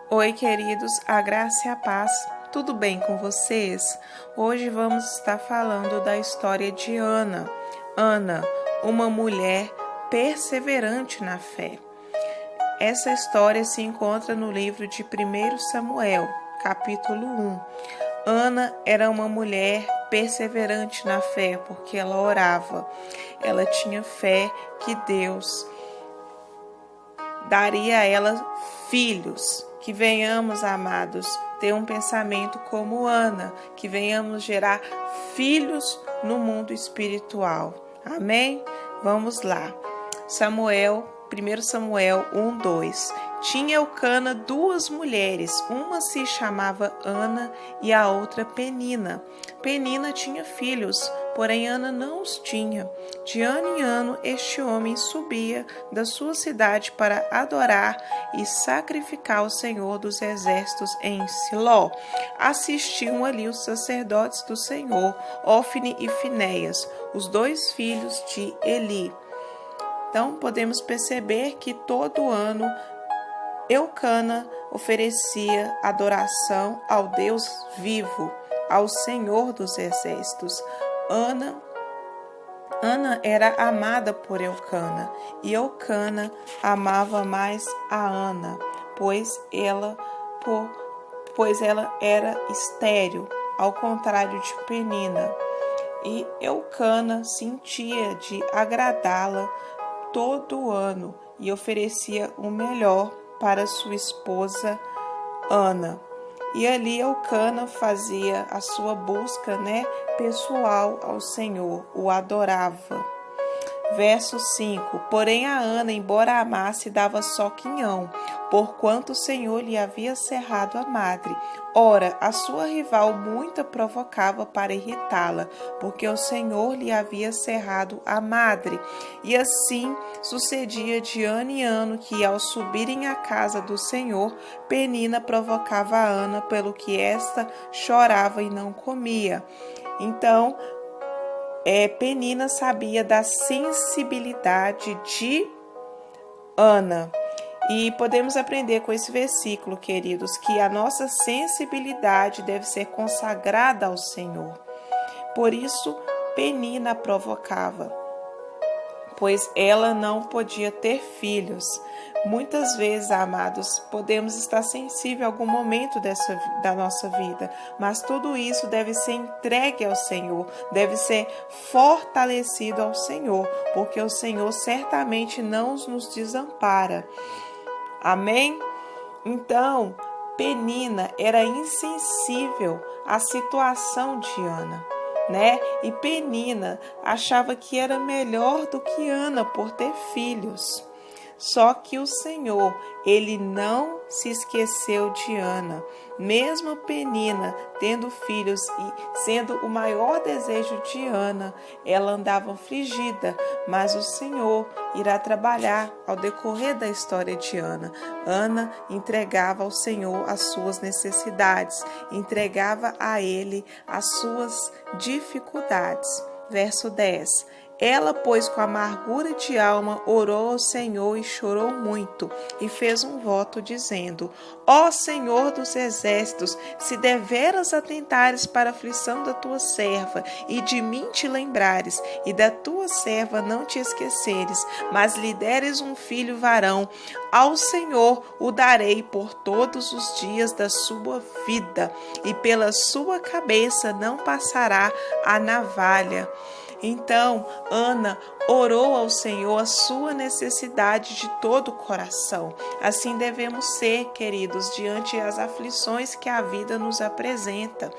Oi, queridos, a graça e a paz, tudo bem com vocês? Hoje vamos estar falando da história de Ana. Ana, uma mulher perseverante na fé. Essa história se encontra no livro de 1 Samuel, capítulo 1. Ana era uma mulher perseverante na fé, porque ela orava. Ela tinha fé que Deus daria a ela filhos. Que venhamos, amados, ter um pensamento como Ana, que venhamos gerar filhos no mundo espiritual. Amém? Vamos lá. 1 Samuel 1:2. Tinha Eucana duas mulheres, uma se chamava Ana e a outra Penina. Penina tinha filhos, porém Ana não os tinha. De ano em ano este homem subia da sua cidade para adorar e sacrificar ao Senhor dos exércitos em Siló. Assistiam ali os sacerdotes do Senhor, Ofne e Finéias, os dois filhos de Eli. Então podemos perceber que todo ano Eucana oferecia adoração ao Deus vivo, ao Senhor dos exércitos. Ana era amada por Eucana e Eucana amava mais a Ana, pois ela era estéril, ao contrário de Penina. E Eucana sentia de agradá-la todo ano e oferecia o melhor para sua esposa Ana. E ali Eucana fazia a sua busca, pessoal ao Senhor, o adorava. Verso 5. Porém a Ana, embora amasse, dava só quinhão, porquanto o Senhor lhe havia cerrado a madre. Ora, a sua rival muito a provocava para irritá-la, porque o Senhor lhe havia cerrado a madre. E assim sucedia de ano em ano que, ao subirem à casa do Senhor, Penina provocava a Ana, pelo que esta chorava e não comia. Então, Penina sabia da sensibilidade de Ana. E podemos aprender com esse versículo, queridos, que a nossa sensibilidade deve ser consagrada ao Senhor. Por isso, Penina provocava, pois ela não podia ter filhos. Muitas vezes, amados, podemos estar sensíveis a algum momento da nossa vida, mas tudo isso deve ser entregue ao Senhor, deve ser fortalecido ao Senhor, porque o Senhor certamente não nos desampara. Amém? Então, Penina era insensível à situação de Ana, E Penina achava que era melhor do que Ana por ter filhos. Só que o Senhor, Ele não se esqueceu de Ana. Mesmo Penina tendo filhos e sendo o maior desejo de Ana, ela andava afligida, mas o Senhor irá trabalhar ao decorrer da história de Ana. Ana entregava ao Senhor as suas necessidades, entregava a Ele as suas dificuldades. Verso 10. Ela, pois, com amargura de alma, orou ao Senhor e chorou muito, e fez um voto, dizendo: Ó Senhor dos exércitos, se deveras atentares para a aflição da tua serva, e de mim te lembrares, e da tua serva não te esqueceres, mas lhe deres um filho varão, ao Senhor o darei por todos os dias da sua vida, e pela sua cabeça não passará a navalha. Então, Ana orou ao Senhor a sua necessidade de todo o coração. Assim devemos ser, queridos, diante das aflições que a vida nos apresenta.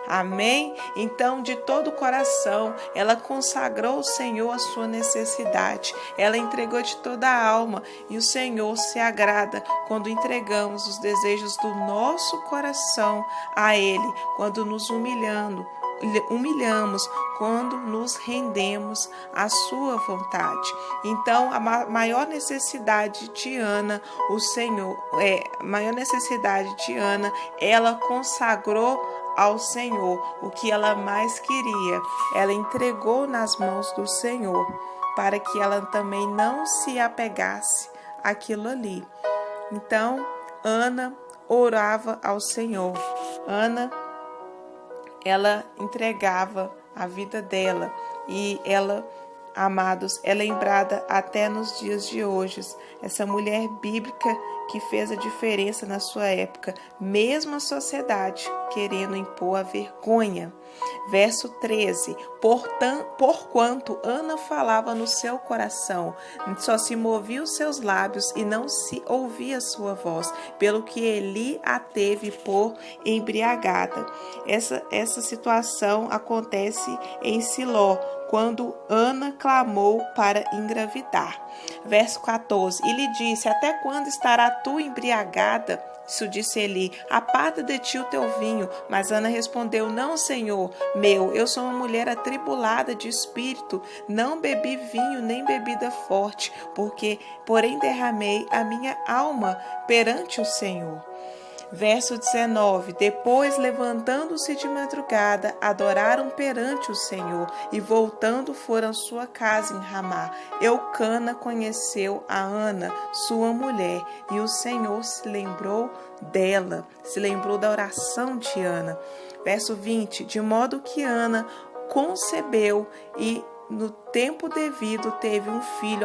Amém? Então, de todo o coração, ela consagrou ao Senhor a sua necessidade. Ela entregou de toda a alma e o Senhor se agrada quando entregamos os desejos do nosso coração a Ele, quando nos humilhamos, quando nos rendemos à sua vontade. Então, a maior necessidade de Ana, ela consagrou ao Senhor o que ela mais queria. Ela entregou nas mãos do Senhor, para que ela também não se apegasse àquilo ali. Então, Ana orava ao Senhor. Ana, ela entregava a vida dela e ela, amados, é lembrada até nos dias de hoje. Essa mulher bíblica que fez a diferença na sua época, mesmo a sociedade querendo impor a vergonha. Verso 13, porquanto Ana falava no seu coração, só se movia os seus lábios e não se ouvia sua voz, pelo que Eli a teve por embriagada. Essa situação acontece em Siló, quando Ana clamou para engravidar. Verso 14, e lhe disse, até quando estará tu embriagada? Isso disse Eli, aparta de ti o teu vinho. Mas Ana respondeu, não, Senhor meu, eu sou uma mulher atribulada de espírito, não bebi vinho nem bebida forte, porém derramei a minha alma perante o Senhor. Verso 19, depois levantando-se de madrugada, adoraram perante o Senhor e voltando foram à sua casa em Ramá. Eucana conheceu a Ana, sua mulher, e o Senhor se lembrou dela, se lembrou da oração de Ana. Verso 20, de modo que Ana concebeu e no tempo devido teve um filho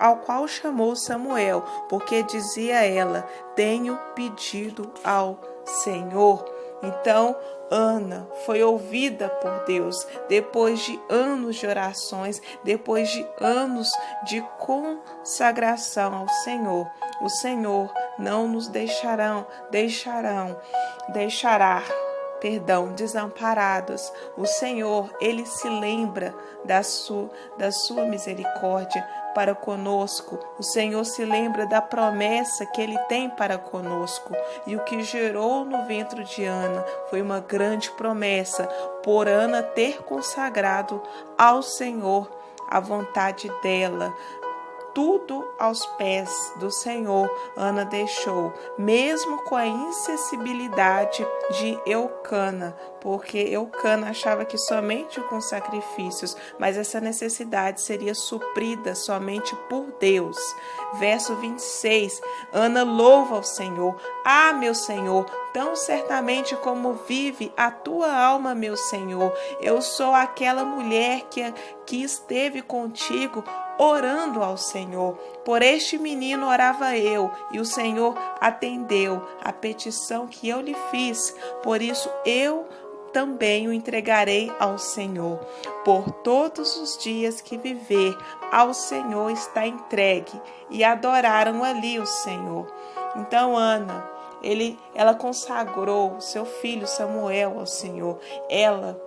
ao qual chamou Samuel, porque dizia ela, tenho pedido ao Senhor. Então Ana foi ouvida por Deus depois de anos de orações, depois de anos de consagração ao Senhor. O Senhor não nos deixará desamparados. O Senhor, Ele se lembra da sua misericórdia para conosco. O Senhor se lembra da promessa que Ele tem para conosco. E o que gerou no ventre de Ana foi uma grande promessa, por Ana ter consagrado ao Senhor a vontade dela. Tudo aos pés do Senhor Ana deixou, mesmo com a insensibilidade de Eucana, porque Eucana achava que somente com sacrifícios, mas essa necessidade seria suprida somente por Deus. Verso 26, Ana louva ao Senhor. Ah, meu Senhor, tão certamente como vive a tua alma, meu Senhor, eu sou aquela mulher que esteve contigo, orando ao Senhor. Por este menino orava eu, e o Senhor atendeu a petição que eu lhe fiz. Por isso eu também o entregarei ao Senhor. Por todos os dias que viver, ao Senhor está entregue. E adoraram ali o Senhor. Então Ana, ela consagrou seu filho Samuel ao Senhor. Ela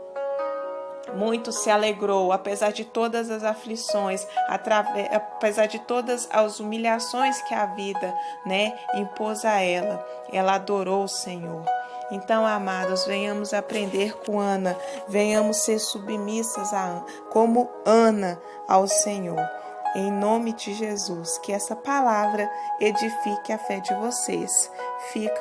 muito se alegrou, apesar de todas as aflições, apesar de todas as humilhações que a vida, impôs a ela. Ela adorou o Senhor. Então, amados, venhamos aprender com Ana, venhamos ser submissas como Ana ao Senhor. Em nome de Jesus, que essa palavra edifique a fé de vocês. Fica